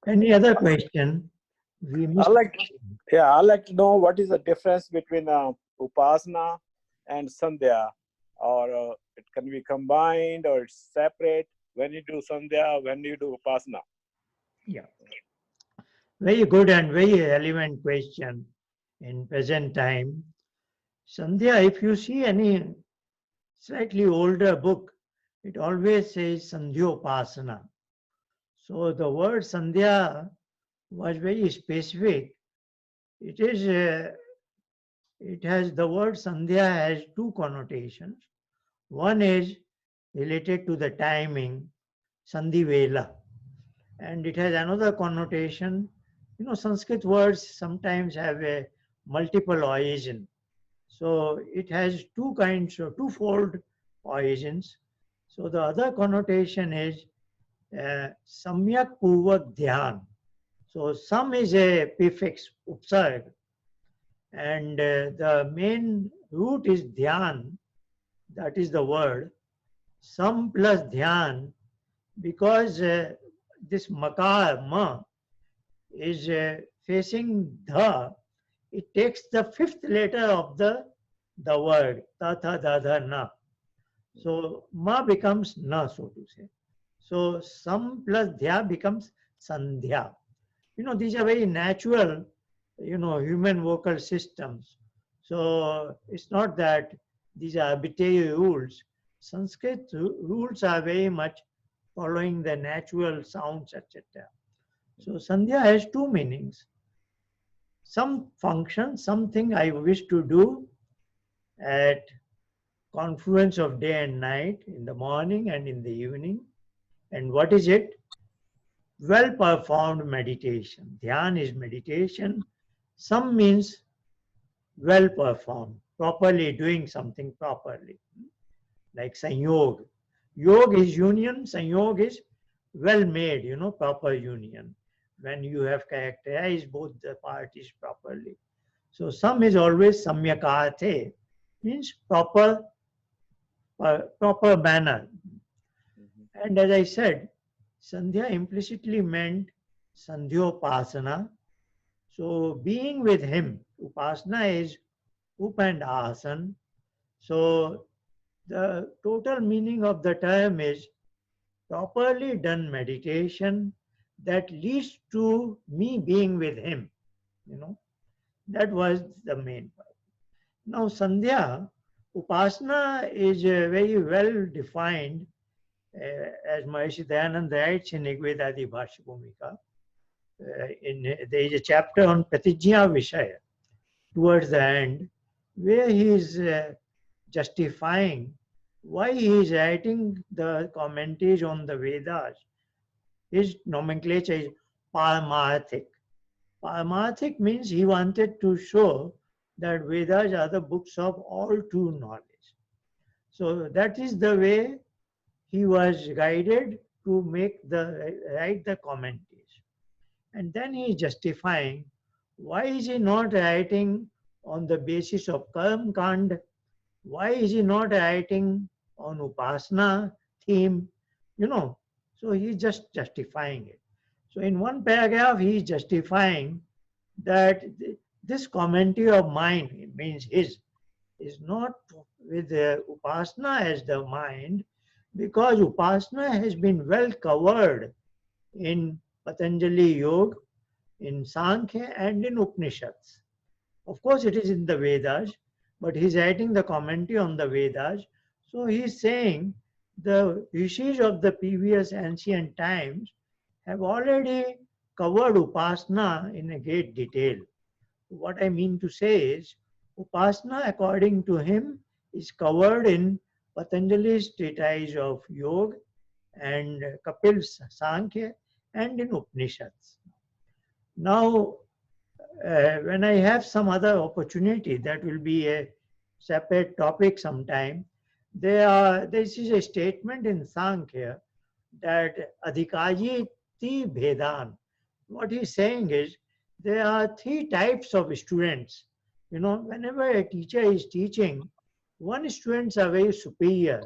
Any other question? We I missed. like, yeah, I like to know what is the difference between Upasana and Sandhya, or it can be combined or it's separate. When you do Sandhya, when you do Upasana. Yeah, very good and very relevant question in present time. Sandhya, if you see any slightly older book, it always says Sandhyopasana. So the word Sandhya was very specific. It is, it has the word Sandhya has two connotations. One is related to the timing, Sandhi Vela, and it has another connotation. You know, Sanskrit words sometimes have a multiple origin. So it has two kinds of twofold origins. So the other connotation is Samyak Purvak Dhyan. So Sam is a prefix, upsarg, and the main root is Dhyan, that is the word. Sam plus Dhyan, because this makar, ma, is facing dha, it takes the fifth letter of the word, ta, tha, da, dha, na. So ma becomes na, so to say. So sam plus dhya becomes sandhya. You know, these are very natural, you know, human vocal systems. So it's not that these are arbitrary rules. Sanskrit rules are very much following the natural sounds, etc. So Sandhya has two meanings. Some function, something I wish to do at confluence of day and night, in the morning and in the evening. And what is it? Well performed meditation. Dhyan is meditation. Some means well performed, properly doing something properly, like Sanyog. Yog is union, Sanyog is well made, you know, proper union. When you have characterized both the parties properly. So some is always samyakate, means proper, proper manner. Mhm. And as I said, Sandhya implicitly meant Sandhyopasana. So being with him, Upasana is up and asan. So the total meaning of the term is properly done meditation that leads to me being with him. You know, that was the main part. Now, Sandhya, Upasana is very well defined as Maharishi Dayananda writes in Rigvedadi Bhashya Bhumika. There is a chapter on Pratijna Vishaya towards the end where he is justifying why he is writing the commentaries on the Vedas. His nomenclature is Paramarthic. Paramarthic means he wanted to show that Vedas are the books of all true knowledge. So that is the way he was guided to make the write the commentaries. And then he is justifying why is he not writing on the basis of Karm Kand? Why is he not writing on Upasana theme? You know, so he's just justifying it. So in one paragraph, he is justifying that this commentary of mine, it means his, is not with the Upasana as the mind, because Upasana has been well covered in Patanjali Yoga, in Sankhya, and in Upanishads. Of course, it is in the Vedas, but he's writing the commentary on the Vedas. So he's saying the rishis of the previous ancient times have already covered Upasana in a great detail. What I mean to say is, Upasana, according to him, is covered in Patanjali's treatise of Yoga and Kapil's Sankhya and in Upanishads. Now, when I have some other opportunity, that will be a separate topic sometime. This is a statement in Sankhya that Adhikaji Ti Bhedan. What he's saying is there are three types of students. You know, whenever a teacher is teaching, one students are very superior,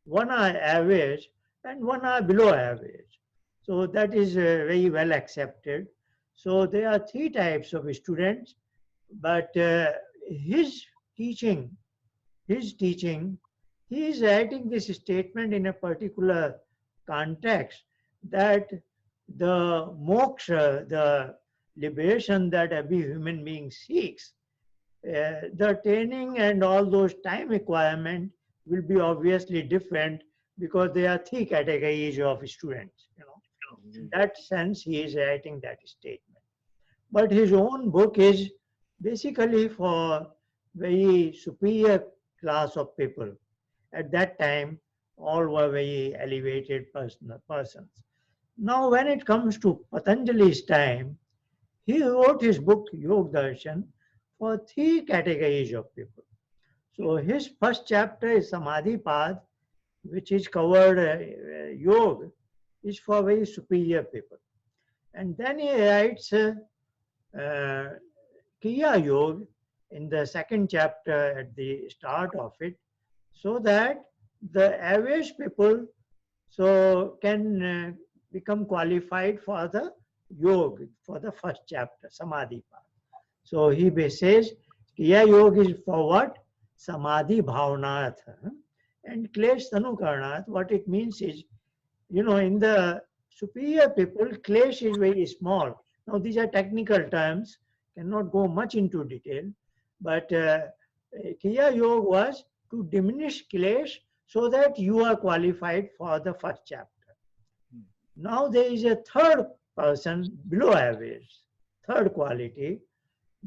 one are average, and one are below average. So that is very well accepted. So there are three types of students, but his teaching, his teaching, he is writing this statement in a particular context that the moksha, the liberation that every human being seeks, the training and all those time requirement will be obviously different because there are three categories of students. In that sense, he is writing that statement. But his own book is basically for very superior class of people. At that time, all were very elevated persons. Now, when it comes to Patanjali's time, he wrote his book Yoga Darshan for three categories of people. So his first chapter is Samadhi Path, which is covered yoga, is for very superior people. And then he writes uh, Kriya Yoga in the second chapter at the start of it, so that the average people so can become qualified for the yoga, for the first chapter, Samadhi Path. So he says, Kriya Yoga is for what? Samadhi Bhavanath. And Klesh Tanukarnath, what it means is, in the superior people, Klesh is very small. Now, these are technical terms, cannot go much into detail, but Kriya Yoga was to diminish Klesh so that you are qualified for the first chapter. Now, there is a third person below average, third quality.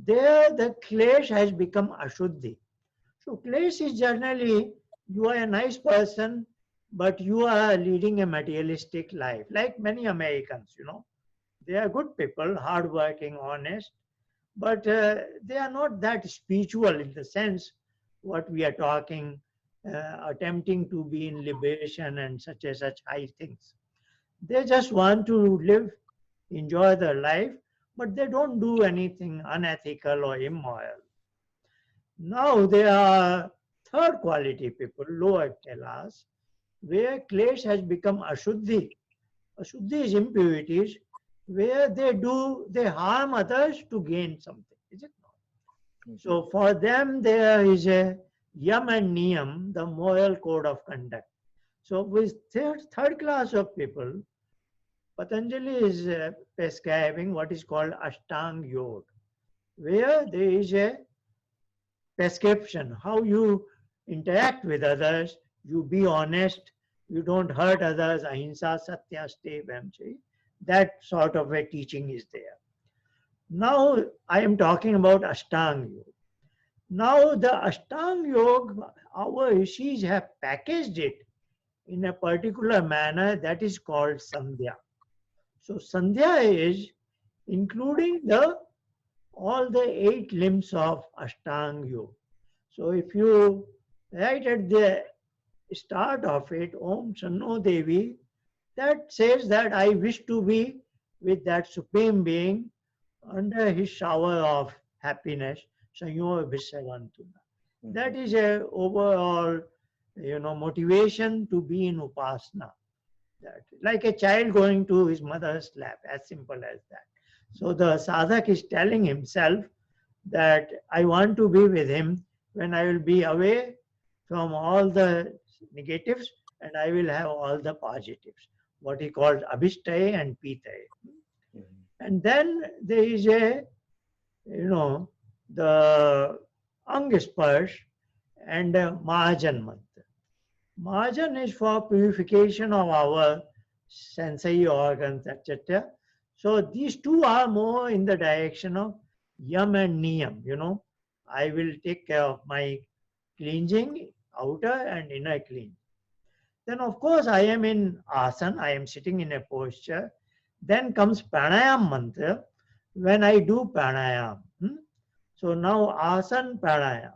There, the Klesh has become Ashuddhi. So Klesh is generally, you are a nice person, but you are leading a materialistic life, like many Americans. They are good people, hardworking, honest, but they are not that spiritual in the sense what we are talking, attempting to be in liberation and such and such high things. They just want to live, enjoy their life, but they don't do anything unethical or immoral. Now there are third quality people, lower class, where Klesh has become Ashuddhi. Ashuddhi is impurities, where they harm others to gain something. Is it not? So for them, there is a yam and niyam, the moral code of conduct. So with third class of people, Patanjali is prescribing what is called Ashtang Yoga, where there is a prescription, how you interact with others, you be honest, you don't hurt others, ahimsa, satya, stay, vamchi. That sort of a teaching is there. Now I am talking about Ashtang Yoga. Now the Ashtang Yoga, our rishis have packaged it in a particular manner that is called Sandhya. So Sandhya is including all the 8 limbs of Ashtang Yoga. So if you write at the start of it, Om Sanno Devi, that says that I wish to be with that Supreme Being under his shower of happiness, Sanyo Visavantuna. That is a overall, motivation to be in Upasana. That, like a child going to his mother's lap, as simple as that. So the sadhak is telling himself that I want to be with him when I will be away from all the negatives and I will have all the positives, what he calls abhishtay and pitay. And then there is the Angasparsh and Mahajan mantra. Mahajan is for purification of our sensory organs, etc. So these two are more in the direction of yam and niyam. I will take care of my cleansing, outer and inner clean. Then of course I am in asana, I am sitting in a posture. Then comes pranayam mantra when I do pranayam. So now asana pranayam.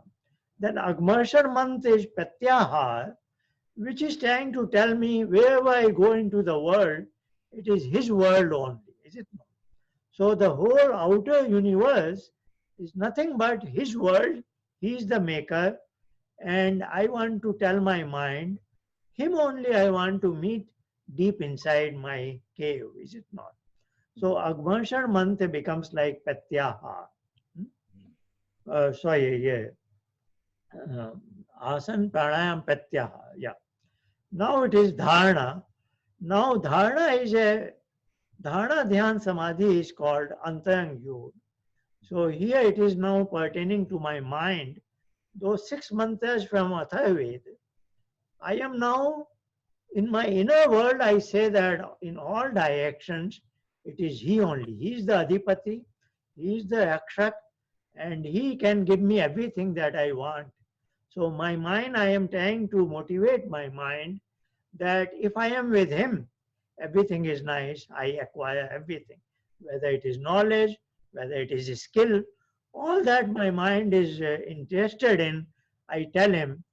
Then agmarshan mantra is pratyahar, which is trying to tell me wherever I go into the world, it is his world only, is it not? So the whole outer universe is nothing but his world. He is the maker, and I want to tell my mind, him only I want to meet, deep inside my cave, is it not? So Agvanshar Mantra becomes like Pratyaha. Hmm? Sorry, yeah. Uh, Asan Pranayam Pratyaha. Yeah. Now it is Dharana. Now Dharana Dhyan Samadhi is called Antarang Yog. So here it is now pertaining to my mind. Those 6 mantras from Atharvaved, I am now in my inner world. I say that in all directions, it is He only. He is the Adhipati, He is the Rakshak, and He can give me everything that I want. So my mind, I am trying to motivate my mind that if I am with Him, everything is nice. I acquire everything, whether it is knowledge, whether it is skill, all that my mind is interested in. I tell Him,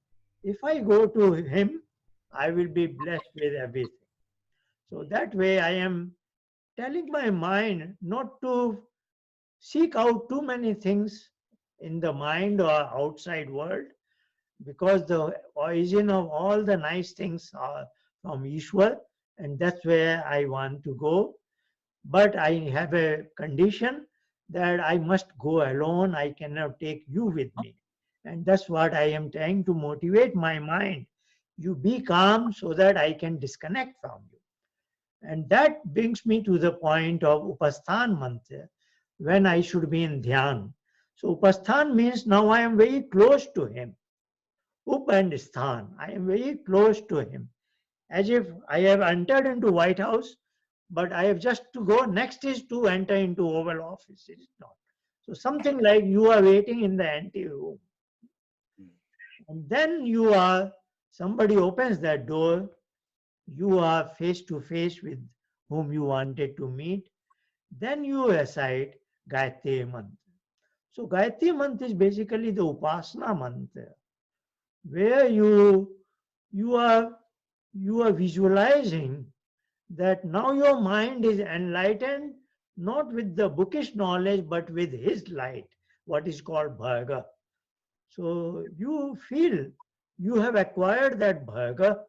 if I go to Him, I will be blessed with everything. So that way I am telling my mind not to seek out too many things in the mind or outside world, because the origin of all the nice things are from Ishwar, and that's where I want to go. But I have a condition that I must go alone. I cannot take you with me. And that's what I am trying to motivate my mind. You be calm so that I can disconnect from you. And that brings me to the point of Upasthan mantra, when I should be in dhyan. So Upasthan means now I am very close to him. Up and Sthan, I am very close to him. As if I have entered into White House, but I have just to go. Next is to enter into Oval Office. It is not. So something like you are waiting in the ante room, and then somebody opens that door. You are face to face with whom you wanted to meet. Then you recite Gayatri Mantra. So Gayatri Mantra is basically the Upasana Mantra, where you are you are visualizing that now your mind is enlightened, not with the bookish knowledge but with his light, what is called bharga. So you feel you have acquired that bharga,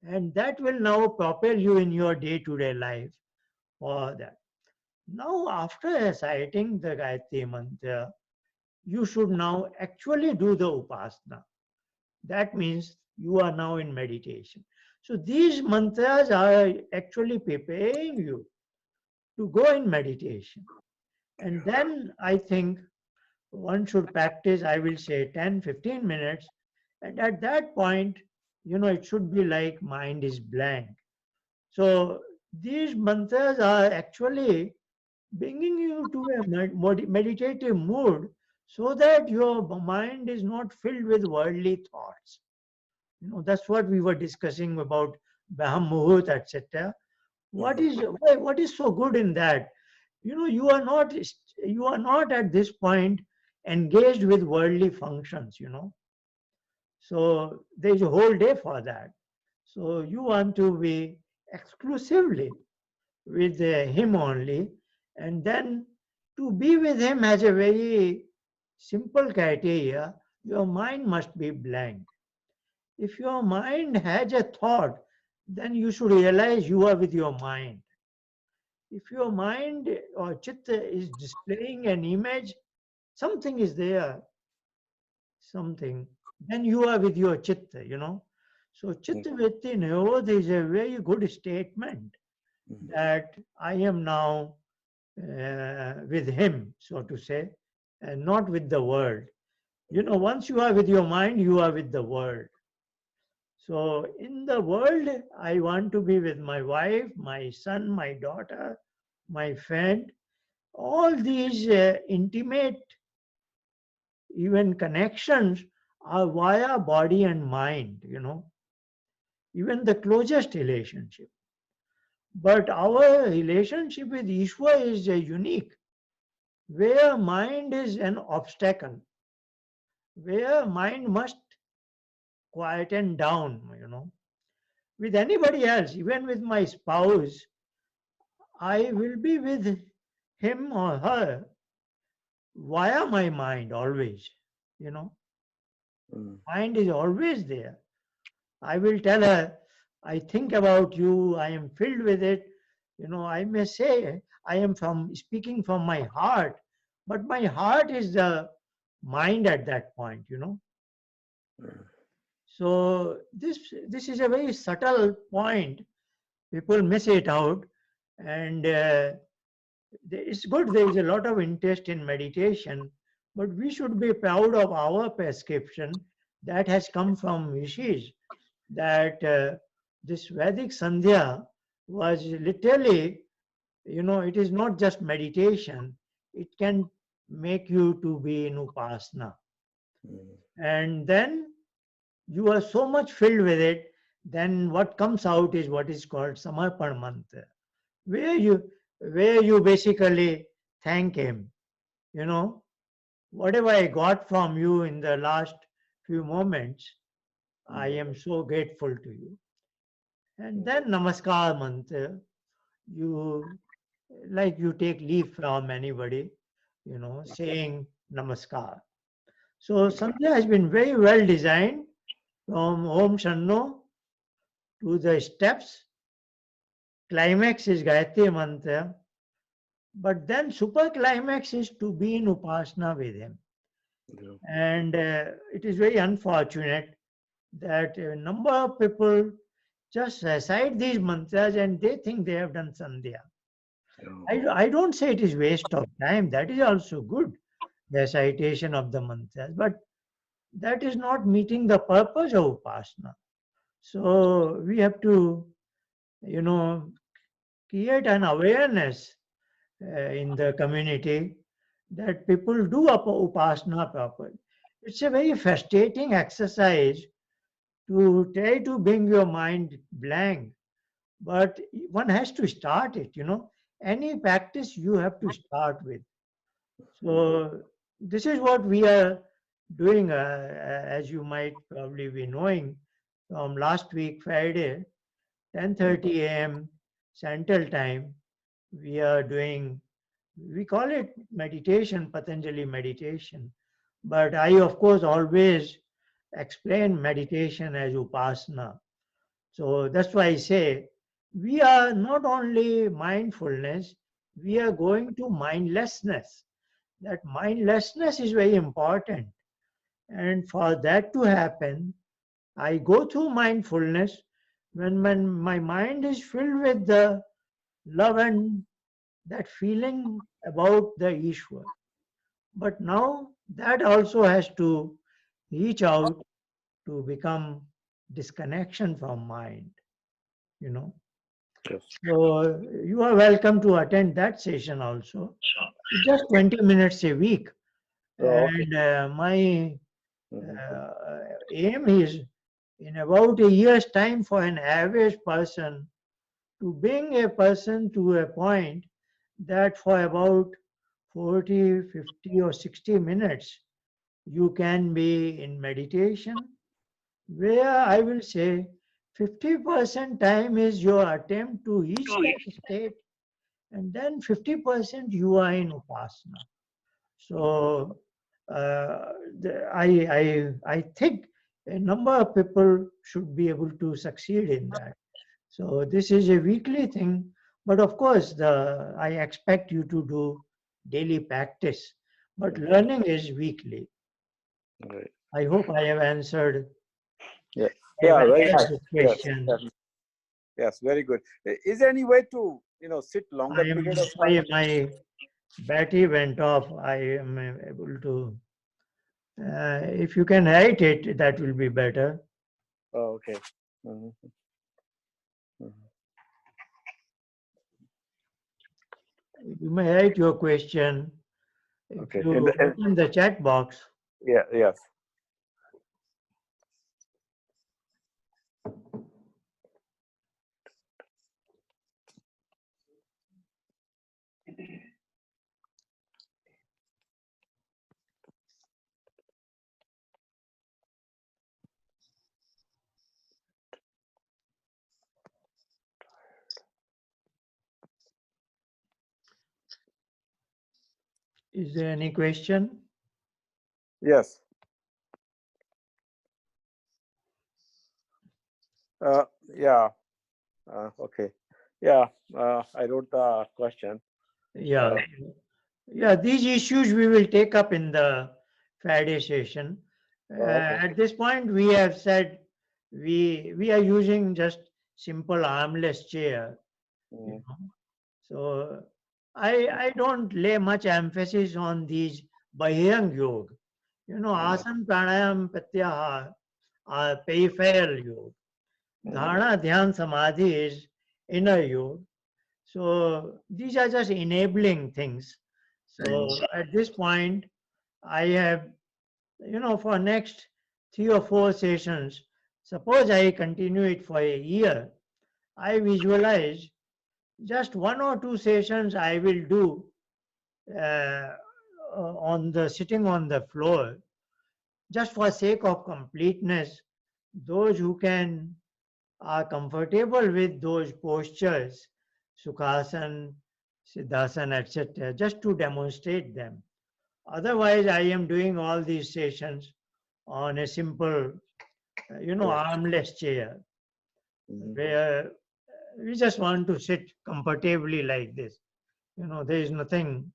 and that will now propel you in your day-to-day life for that. Now, after reciting the Gayatri Mantra, you should now actually do the Upasana. That means you are now in meditation. So these mantras are actually preparing you to go in meditation. And then I think one should practice, I will say 10-15 minutes. And at that point, it should be like mind is blank. So these mantras are actually bringing you to a meditative mood, so that your mind is not filled with worldly thoughts. That's what we were discussing about Brahma Muhurt, etc. What is so good in that? You are not at this point engaged with worldly functions. So there is a whole day for that. So you want to be exclusively with him only, and then to be with him has a very simple criteria. Your mind must be blank. If your mind has a thought, then you should realize you are with your mind. If your mind or chitta is displaying an image, something is there, something, then you are with your chitta. So chitta vritti nirodha is a very good statement that I am now with him, so to say, and not with the world. Once you are with your mind, you are with the world. So in the world, I want to be with my wife, my son, my daughter, my friend. All these intimate, even connections, are via body and mind. Even the closest relationship. But our relationship with Ishwar is unique, where mind is an obstacle, where mind must quieten down. With anybody else, even with my spouse, I will be with him or her via my mind always. You know, Mind is always there. I will tell her, I think about you, I am filled with it. I may say I am speaking from my heart, but my heart is the mind at that point. So this is a very subtle point. People miss it out, and it's good. There is a lot of interest in meditation, but we should be proud of our prescription that has come from rishis. That this Vedic Sandhya was literally, it is not just meditation. It can make you to be in upasana, and then you are so much filled with it, then what comes out is what is called samarpan mantra, where you basically thank him. you know Whatever I got from you in the last few moments, I am so grateful to you. And then namaskar mantra, you you take leave from anybody, saying namaskar. So Sandhya has been very well designed, from Om Shanno to the steps. Climax is Gayatri Mantra, but then super climax is to be in Upasana with him. And it is very unfortunate that a number of people just recite these mantras and they think they have done Sandhya. I don't say it is waste of time. That is also good, the recitation of the mantras, but that is not meeting the purpose of Upasana. So we have to, you know, create an awareness in the community that people do upasana properly. It's a very frustrating exercise to try to bring your mind blank, but one has to start it. Any practice you have to start with. So this is what we are doing, as you might probably be knowing, from last week, Friday, 10:30 a.m. Central Time, we are doing, we call it meditation, Patanjali meditation. But I, of course, always explain meditation as upasana. So that's why I say we are not only mindfulness, we are going to mindlessness. That mindlessness is very important. And for that to happen, I go through mindfulness when my mind is filled with the love and that feeling about the Ishwar. But now that also has to reach out to become disconnection from mind, you know. Yes. So you are welcome to attend that session also. It's just 20 minutes a week. Oh, okay. And my aim is in about a year's time for an average person to bring a person to a point that for about 40, 50, or 60 minutes, you can be in meditation, where I will say 50% time is your attempt to reach that state, and then 50% you are in upasana. So I think a number of people should be able to succeed in that. So this is a weekly thing, but of course, I expect you to do daily practice, but learning is weekly. Right. I hope I have answered. Yeah. I have Yeah. Very answered nice. the Yes. question. Yes. Yes. Very good. Is there any way to sit longer I am period of time? sorry, my battery went off. I am able to. If you can write it, that will be better. Oh, okay. Mhm. Mhm. You may write your question. If Okay. you open the chat box, Yeah. Yes. is there any question? Yes. Yeah. Okay. Yeah. I wrote the question. Yeah. Uh, Yeah, these issues we will take up in the Friday session. okay. At this point, we have said we are using just simple armless chair. You Mm, know. So I don't lay much emphasis on these Bahirang Yoga. You know, mm, Asan Pranayam Pratyahar are peripheral yoga. mm, Dharana Dhyan Samadhi is inner yoga. So these are just enabling things. So mm, at this point, I have, for next 3 or 4 sessions, suppose I continue it for a year, I visualize just 1 or 2 sessions I will do uh, on the sitting on the floor, just for sake of completeness. Those who can are comfortable with those postures, Sukhasan, Siddhasan, etc., just to demonstrate them. Otherwise, I am doing all these sessions on a simple, yeah. armless chair, Mm, where we just want to sit comfortably like this. There is nothing,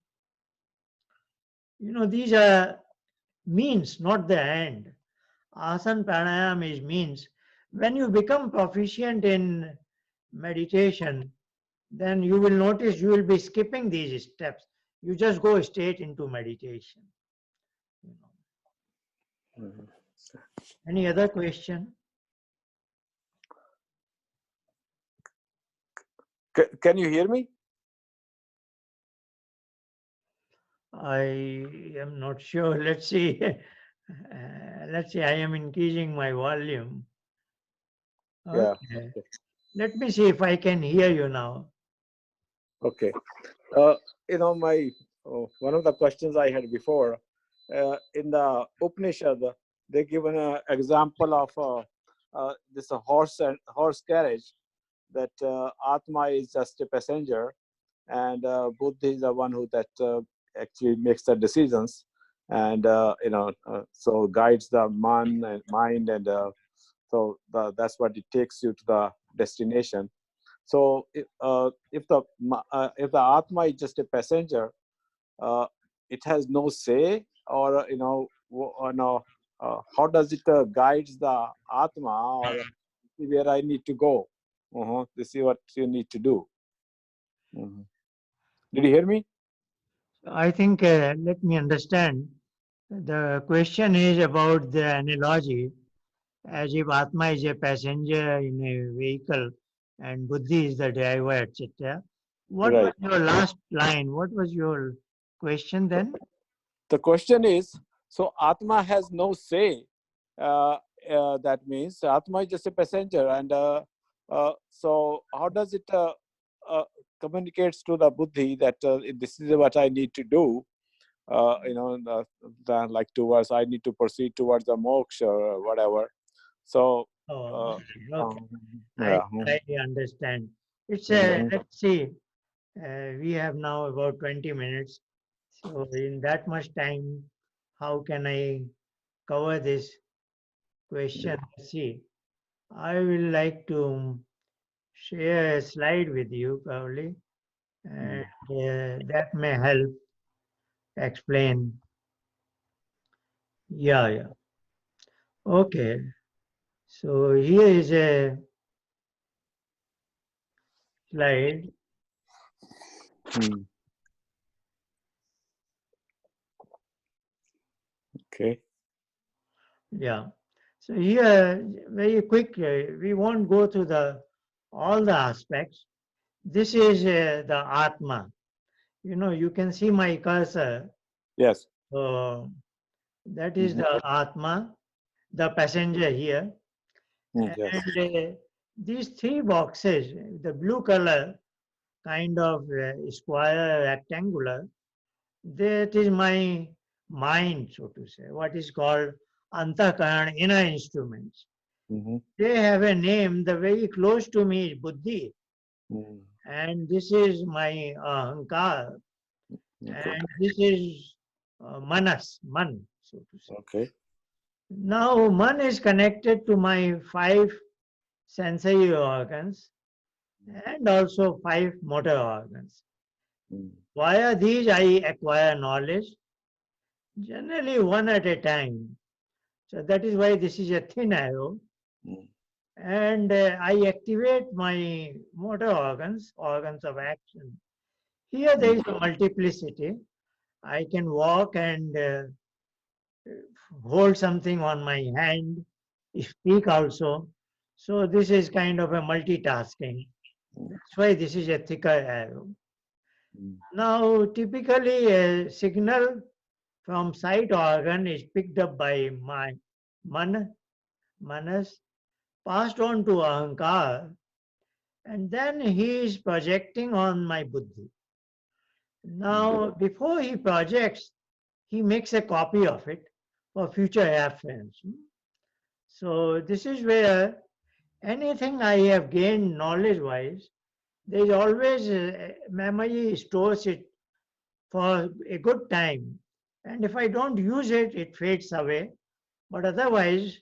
these are means, not the end. Asana pranayam is means. When you become proficient in meditation, then you will notice you will be skipping these steps. You just go straight into meditation. You know. mm. Any other question? Can you hear me? I am not sure. Let's see. Let's see. I am increasing my volume. Yeah. Okay. Okay. Let me see if I can hear you now. Okay. My one of the questions I had before in the Upanishad, they give an example of this horse and horse carriage that Atma is just a passenger and Buddha is the one who that actually makes the decisions and so guides the mind and that's what it takes you to the destination. So if the Atma is just a passenger, uh, it has no say, or or no, how does it guides the Atma, or where I need to go? This is what you need to do. Mhm. Did you hear me? I think, let me understand. The question is about the analogy, as if Atma is a passenger in a vehicle and Buddhi is the driver, etc. What was Right. your last line? What was your question then? The question is, so Atma has no say. Uh, that means Atma is just a passenger, and so how does it uh, communicates to the Buddhi that this is what I need to do? Like towards I need to proceed towards the moksha or whatever. So, Oh, uh, okay. Okay. um, I yeah. slightly understand. It's a, Mhm. let's see, we have now about 20 minutes. So, in that much time, how can I cover this question? Let's see. I will like to share a slide with you probably, and Mhm. that may help explain. Yeah, yeah. Okay. So, here is a slide. Mhm. Okay. Yeah. So here, very quickly, we won't go to the all the aspects. This is the Atma. You can see my cursor. Yes. So that is Mhm. the Atma, the passenger here. Yes. And these three boxes, the blue color, kind of square, rectangular, that is my mind, so to say, what is called Antakaran, inner instruments. Hmm. They have a name, the very close to me is Buddhi, and this is my Ahankar, Okay. and this is Manas, Man, so to say. Okay. Now, Man is connected to my five sensory organs, and also 5 motor organs. Mm. Via these, I acquire knowledge, generally one at a time. So that is why this is a thin arrow. Mm. And I activate my motor organs, organs of action. Here there is a multiplicity. I can walk and hold something on my hand, speak also. So this is kind of a multitasking. That's why this is a thicker arrow. Mm. Now, typically a signal from sight organ is picked up by my manas, passed on to ahankar, and then he is projecting on my buddhi. Now, before he projects, he makes a copy of it for future reference. So this is where anything I have gained knowledge-wise, there is always memory stores it for a good time. And if I don't use it, it fades away. But otherwise,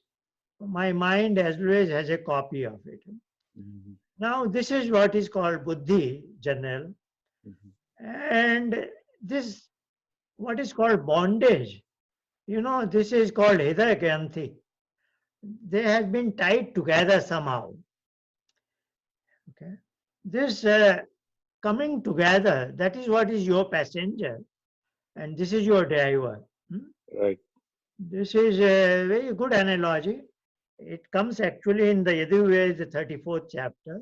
my mind always has a copy of it. Mhm. Now, this is what is called buddhi, general. Mhm. And this, what is called bondage, this is called Hridaya Granthi. They have been tied together somehow. Okay. This coming together, that is what is your passenger, and this is your driver. Right. This is a very good analogy. It comes actually in the Yajurveda, the 34th chapter.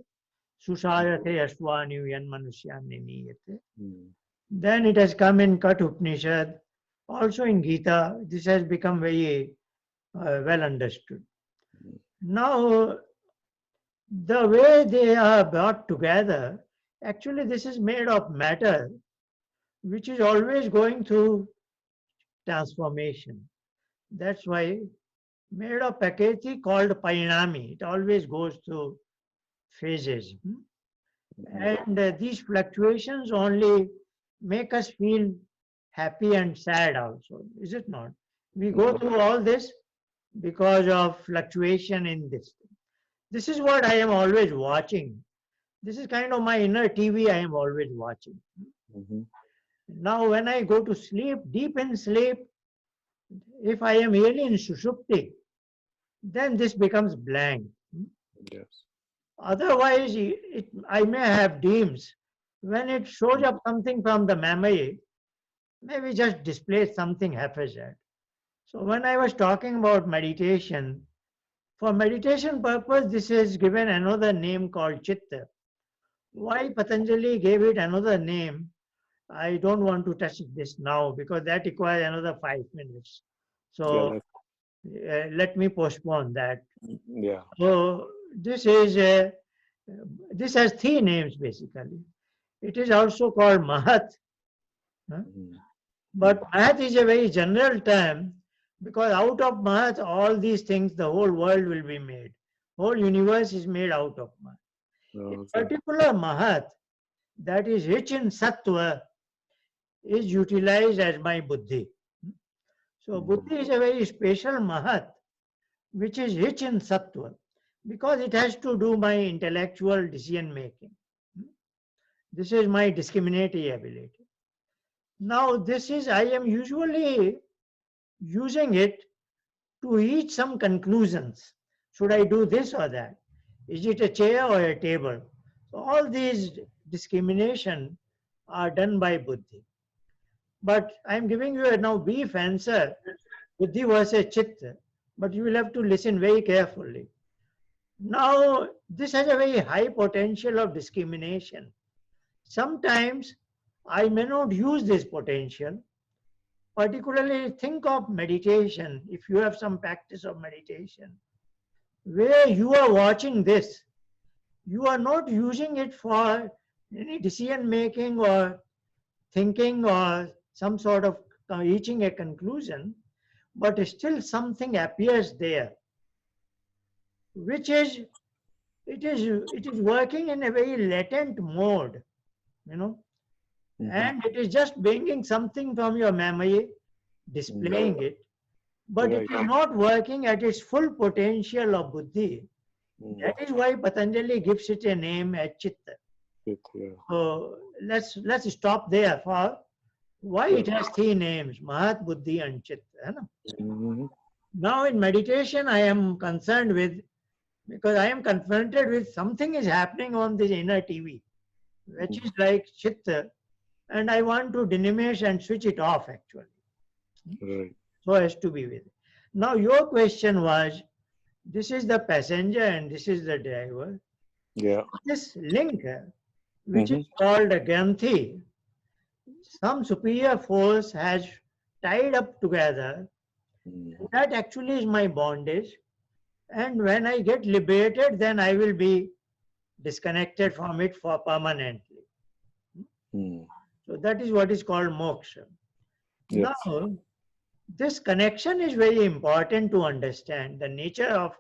Susharate Ashwani Yan Manushyan Niyate. Mm. Then it has come in Kat Upanishad, also in Gita. This has become very well understood. Now, the way they are brought together, actually, this is made of matter, which is always going through transformation. That's why made of Prakriti called Parinami. It always goes through phases. And these fluctuations only make us feel happy and sad also, is it not? We go through all this because of fluctuation in this. This is what I am always watching. This is kind of my inner TV I am always watching. Mhm. Now, when I go to sleep, deep in sleep, if I am really in Sushupti, then this becomes blank. Yes. Otherwise, I may have dreams. When it shows up something from the memory, maybe just displays something haphazard. So when I was talking about meditation, for meditation purpose, this is given another name called Chitta. Why Patanjali gave it another name, I don't want to touch this now because that requires another 5 minutes. Yeah. So let me postpone that. Yeah. So this has 3 names basically. It is also called Mahat, huh? Mhm. But Mahat is a very general term because out of Mahat, all these things, the whole world will be made. Whole universe is made out of Mahat. A Okay. particular Mahat that is rich in Sattva is utilized as my Buddhi. So Buddhi is a very special Mahat which is rich in Sattva because it has to do my intellectual decision making. This is my discriminatory ability. Now this is, I am usually using it to reach some conclusions. Should I do this or that? Is it a chair or a table? So all these discrimination are done by Buddhi. But I am giving you a now brief answer, Buddhi versus Chitta, but you will have to listen very carefully. Now, this has a very high potential of discrimination. Sometimes I may not use this potential. Particularly, think of meditation. If you have some practice of meditation, where you are watching this, you are not using it for any decision making or thinking or some sort of reaching a conclusion, but still something appears there, which is it is working in a very latent mode, you know, Mhm. and it is just bringing something from your memory, displaying it, but it Right. is not working at its full potential of buddhi, That is why Patanjali gives it a name as Chitta. So let's stop there for why it has three names, Mahat, Buddhi and Chitta. Now in meditation I am concerned with, because I am confronted with something is happening on this inner TV, which is like Chitta, and I want to diminish and switch it off actually. Right. So as to be with. Now your question was, this is the passenger and this is the driver. Yeah. This link, which is called a Granthi, some superior force has tied up together. That actually is my bondage. And when I get liberated, then I will be disconnected from it for permanently. So that is what is called moksha. Yes. Now, this connection is very important to understand the nature of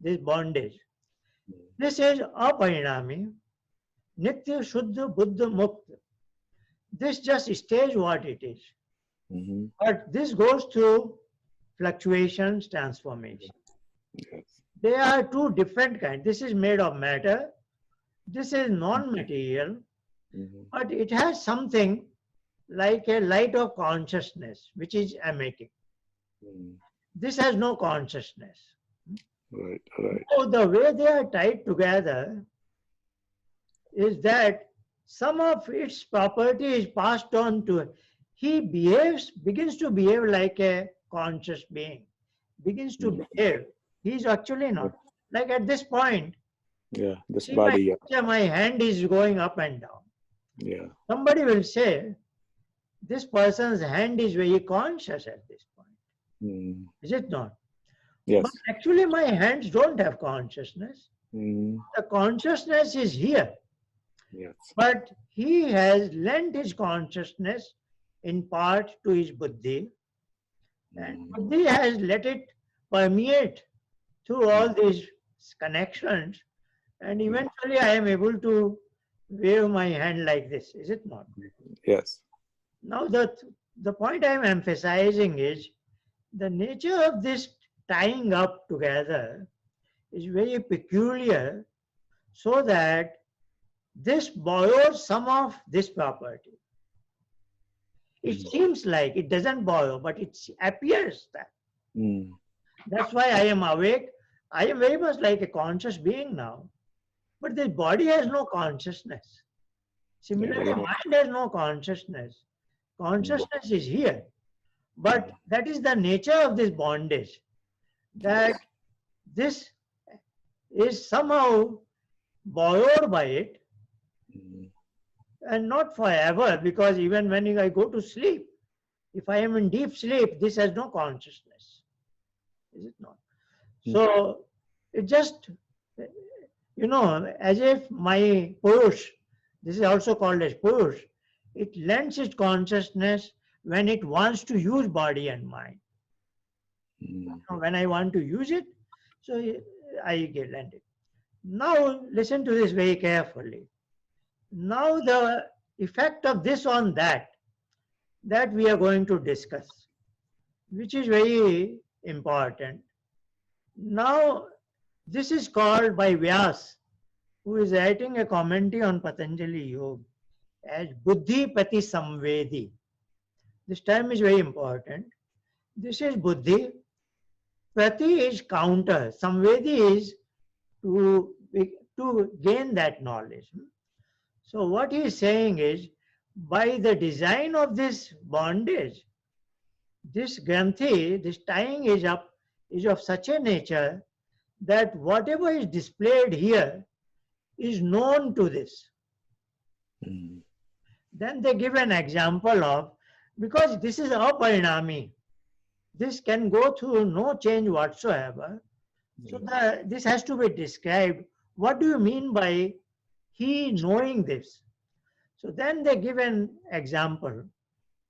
this bondage. This is aparinami, nitya shuddha buddha mukta. This just stays what it is. But this goes through fluctuations, transformation. Yes. They are two different kinds. This is made of matter. This is non-material, but it has something like a light of consciousness, which is emitting. This has no consciousness. Right. Right. So the way they are tied together is that some of its property is passed on to it. He begins to behave like a conscious being, begins to behave. He is actually not. Like at this point, Yeah. This see body. my hand is going up and down. Yeah. Somebody will say, this person's hand is very conscious at this point. Is it not? Yes. But actually my hands don't have consciousness. The consciousness is here. Yes. But he has lent his consciousness in part to his buddhi. And buddhi has let it permeate through all these connections. And eventually I am able to wave my hand like this. Is it not? Yes. Now the point I am emphasizing is the nature of this tying up together is very peculiar, so that this borrows some of this property. It seems like it doesn't borrow, but it appears that. That's why I am awake. I am very much like a conscious being now. But the body has no consciousness. Similarly, mind has no consciousness. Consciousness is here. But that is the nature of this bondage, that this is somehow borrowed by it, and not forever, because even when I go to sleep, if I am in deep sleep, this has no consciousness. Is it not? So it just, as if my purush, this is also called as purush, it lends its consciousness when it wants to use body and mind. When I want to use it, so I lend it. Now listen to this very carefully. Now the effect of this on that we are going to discuss, which is very important. Now this is called by Vyas, who is writing a commentary on Patanjali Yoga, as Buddhi Pati Samvedi. This term is very important. This is Buddhi. Prati is counter. Samvedi is to gain that knowledge. So what he is saying is, by the design of this bondage, this granthi, this tying is up, is of such a nature that whatever is displayed here is known to this. Then they give an example of, because this is aparinami, this can go through no change whatsoever. So this has to be described. What do you mean by he knowing this? So then they give an example,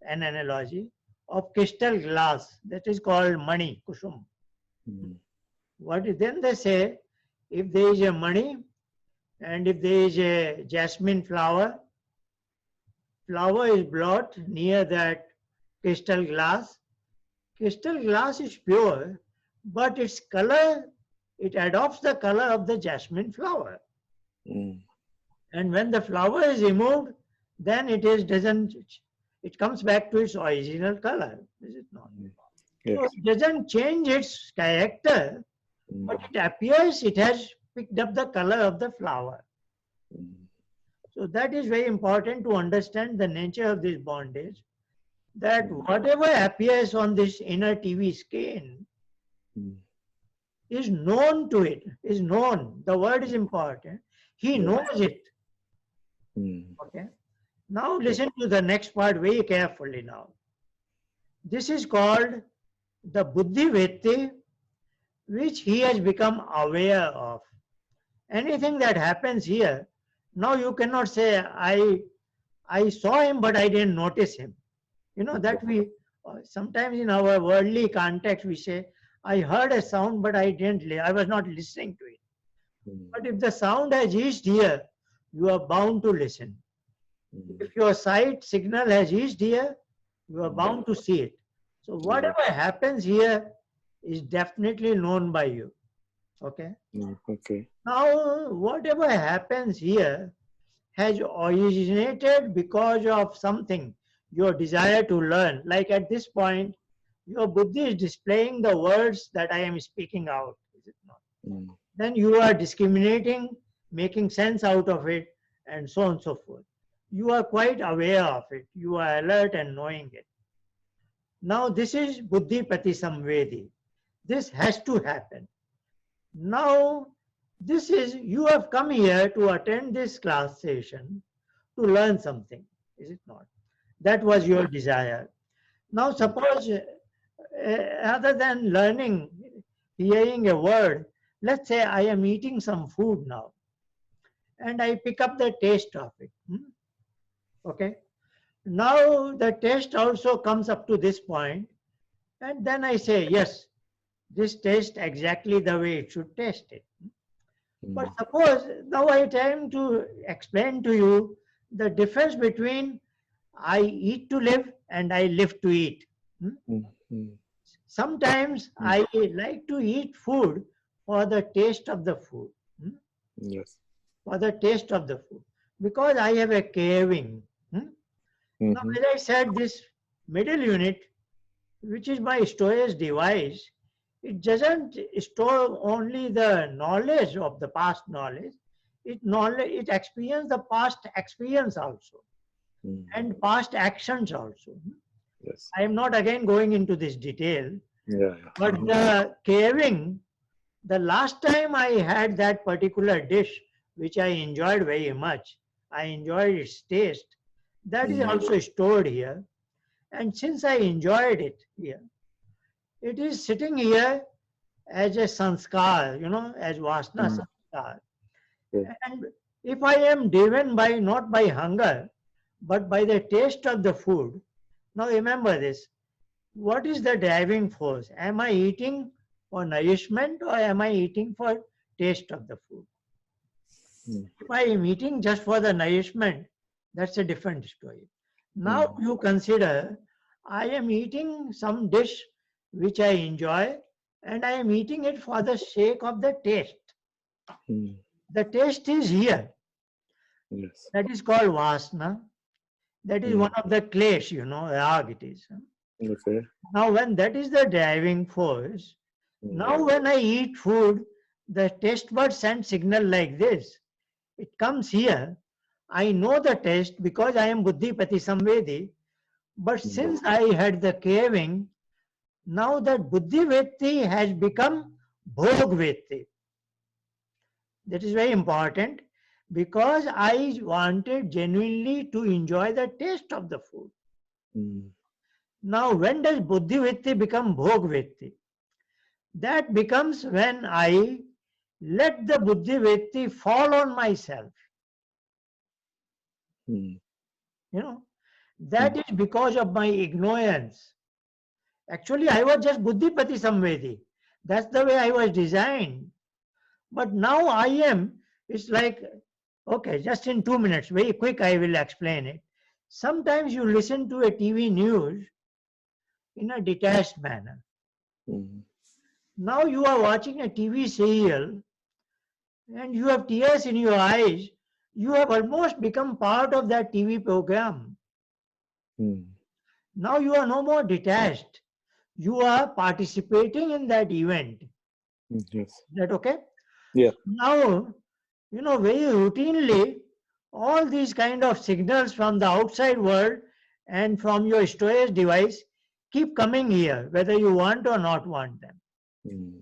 an analogy of crystal glass that is called mani, kusum. Then they say, if there is a mani and if there is a jasmine flower is brought near that crystal glass is pure, but its color it adopts the color of the jasmine flower. Mm. And when the flower is removed, then it comes back to its original color, is it not? So Yes. it doesn't change its character, but Mm. it appears it has picked up the color of the flower. Mm. So that is very important to understand the nature of this bondage, that Mm. whatever appears on this inner TV screen Mm. is known to it, is known. The word is important. He Yes. knows it. Mm. Okay. Now Yes. listen to the next part very carefully now. This is called the Buddhi Vritti, which he has become aware of. Anything that happens here, now you cannot say, I saw him, but I didn't notice him. You know, that we sometimes in our worldly context, we say, I heard a sound, but I was not listening to it. Mm. But if the sound has reached here, you are bound to listen. Mm. If your sight signal has reached here, you are bound to see it. So whatever happens here is definitely known by you. Okay. Mm. Okay. Now, whatever happens here has originated because of something, your desire to learn. Like at this point, your buddhi is displaying the words that I am speaking out. Is it not? Mm. Then you are discriminating, making sense out of it, and so on and so forth. You are quite aware of it. You are alert and knowing it. Now, this is buddhi pratisamvedi. This has to happen. Now, you have come here to attend this class session to learn something, is it not? That was your desire. Now, suppose other than learning, hearing a word, let's say I am eating some food now and I pick up the taste of it. Okay. Now, the taste also comes up to this point, and then I say, yes, this tastes exactly the way it should taste it. But Mm. suppose now I trying to explain to you the difference between I eat to live and I live to eat. Mm. Mm. Sometimes Mm. I like to eat food for the taste of the food, Yes. for the taste of the food, because I have a craving. Now, Mm-hmm. as I said, this middle unit, which is my storage device, it doesn't store only the knowledge of the past knowledge, it experiences the past experience also Mm. and past actions also. Yes. I am not again going into this detail, Yeah. Yeah. but the craving, the last time I had that particular dish, which I enjoyed very much, I enjoyed its taste, that is Mm. also stored here. And since I enjoyed it here, it is sitting here as a sanskar, as vasana Mm. sanskar. Yeah. And if I am driven by not by hunger, but by the taste of the food, now remember this, what is the driving force? Am I eating for nourishment or am I eating for taste of the food? Mm. If I am eating just for the nourishment, that's a different story. Now Mm. you consider I am eating some dish which I enjoy and I am eating it for the sake of the taste. Mm. The taste is here. Yes. That is called vasana. That is one Mm. of the clash, rag it is. Okay. Now when that is the driving force, Mm. now when I eat food, the taste bud sends signal like this. It comes here. I know the taste because I am buddhi pati samvedi. But Mm. since I had the craving, now that buddhi vritti has become bhog vritti. That is very important because I wanted genuinely to enjoy the taste of the food. Mm. Now, when does buddhi vritti become bhog vritti? That becomes when I let the buddhi vritti fall on myself. Mm. You know, that Mm. is because of my ignorance. Actually, I was just buddhipati samvedi. That's the way I was designed. But now I am, it's like, okay, just in 2 minutes, very quick, I will explain it. Sometimes you listen to a TV news in a detached manner. Mm. Now you are watching a TV serial and you have tears in your eyes. You have almost become part of that TV program. Mm. Now you are no more detached. You are participating in that event. Yes. Is that okay? Yeah. Now, very routinely, all these kind of signals from the outside world and from your storage device keep coming here, whether you want or not want them. Mm.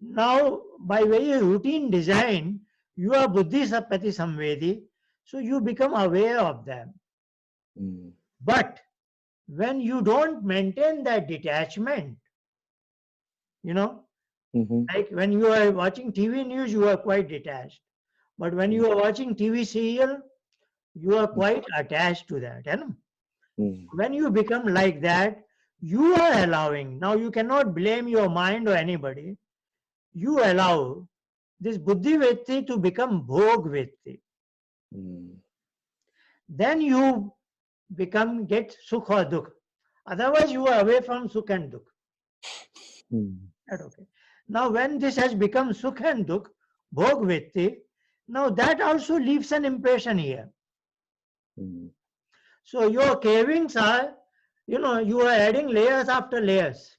Now, by very routine design, you are buddhi sapati samvedi, so you become aware of them. Mm. But when you don't maintain that detachment, you know, Mm-hmm. like when you are watching TV news, you are quite detached. But when you are watching TV serial, you are quite attached to that. Mm. When you become like that, you are allowing. Now you cannot blame your mind or anybody. You allow this buddhi vritti to become bhog vritti. Mm. Then you get sukh or dukh. Otherwise, you are away from sukh and dukh. Mm. That okay. Now, when this has become sukh and dukh, bhog vritti, now that also leaves an impression here. Mm. So your cravings are, you are adding layers after layers.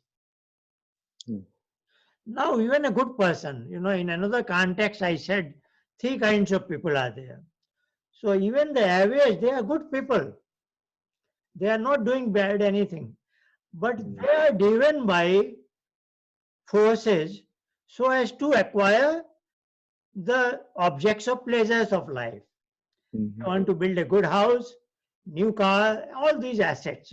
Mm. Now, even a good person, in another context, I said three kinds of people are there. So even the average, they are good people. They are not doing bad anything, but Mm. they are driven by forces so as to acquire the objects of pleasures of life. Mm-hmm. You want to build a good house, new car, all these assets,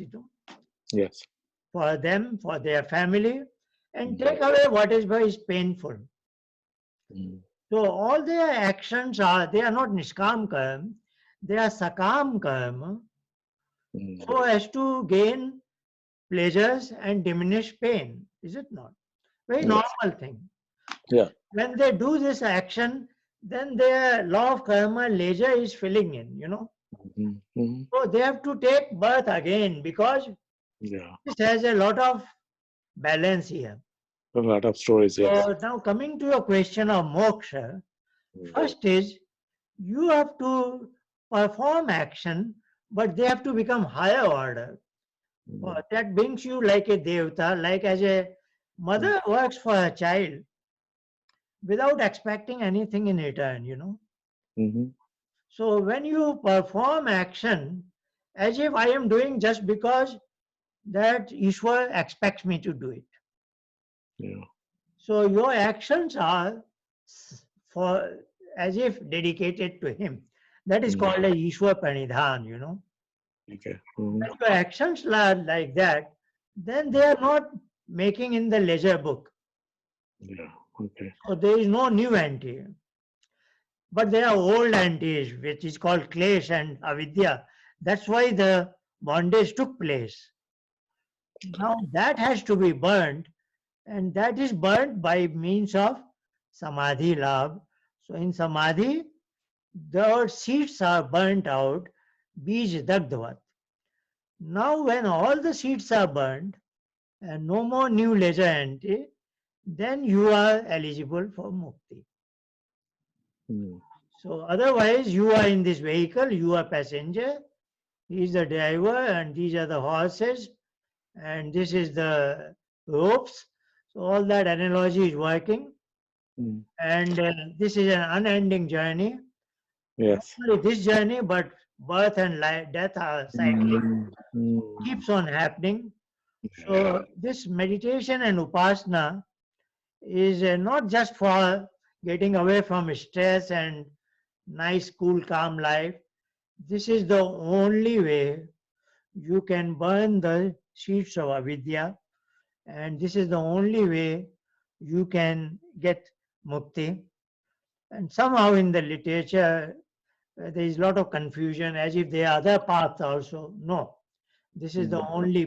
Yes. for them, for their family, and Mm. take away whatever is painful. Mm. So all their actions they are not niskam karma, they are sakam karma, Mm. so as to gain pleasures and diminish pain. Is it not? Very Yes. normal thing. Yeah. When they do this action, then their law of karma leisure is filling in. Mm-hmm. Mm-hmm. So they have to take birth again because Yeah. this has a lot of balance here. A lot of stories. Yes. So now coming to your question of moksha, Mm. first is you have to perform action, but they have to become higher order. Mm. That brings you like a devata, like as a Mm. mother works for her child without expecting anything in return. Mm-hmm. So when you perform action as if I am doing just because that Ishwar expects me to do it. Yeah. So your actions are for as if dedicated to him. That is Mm. called a Ishwar Pranidhan. Okay. Mm-hmm. When your actions are like that, then they are not making in the ledger book. Yeah. Okay. So there is no new entry. But there are old entities, which is called Klesh and Avidya. That's why the bondage took place. Now that has to be burnt, and that is burnt by means of Samadhi lab. So in Samadhi, the seeds are burnt out, bij dagdvat. Now when all the seeds are burnt and no more new leisure entry, then you are eligible for mukti. Mm. So otherwise you are in this vehicle, you are passenger, he is the driver and these are the horses and this is the ropes. So all that analogy is working Mm. and this is an unending journey. Not Yes. only this journey, but birth and life, death are cyclic, Mm. Mm. keeps on happening. Yeah. So this meditation and upasana is not just for getting away from stress and nice, cool, calm life. This is the only way you can burn the seeds of avidya, and this is the only way you can get mukti. And somehow in the literature, there is a lot of confusion as if there are other paths also. No, this is the Mm. only